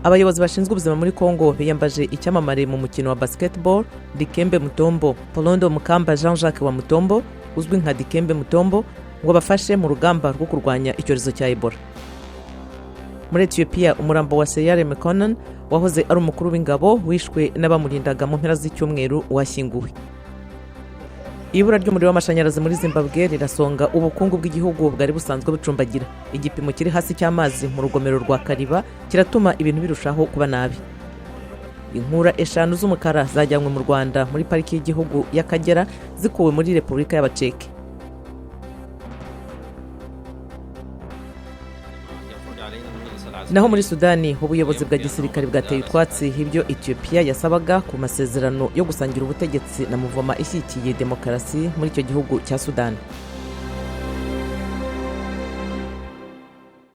abayobozi bashinzwe ubuzima muri Kongo biyambaje icyamamare mu mukino wa basketball Dikembe Mutombo Polondo Mukamba Jean-Jacques wa Mutombo uzwi nka Dikembe Mutombo ngo bafashe mu rugamba rwo kurwanya icyorezo cya Ebola. Muri Ethiopia umurambo wa Seyare Mekonnen wahoze ari umukuru w'ingabo wishwe n'abamurindaga mu mpera z'icyumweru washyinguwe. Ibura ry'umuriro w'amashanyarazi muri Zimbabwe rirasonga ubukungu bw'igihugu bwari busanzwe bucumbagira. Igipimo kiri hasi cy'amazi mu rugomero rwa Kariba kiratuma ibintu birushaho kuba nabi. Inkura 5 z'umukara zajyanywe mu Rwanda muri pariki y'igihugu y'Akagera zikuwe muri Repubulika y'Abaceke. Naho muri Sudani ubuyobozi bwa gisirikare bwateye utwatsi ibyo Ethiopia yasabaga ku masezerano yo gusangira ubutegetsi na muvoma ishyigikiye demokarasi muri icyo gihugu cya Sudani.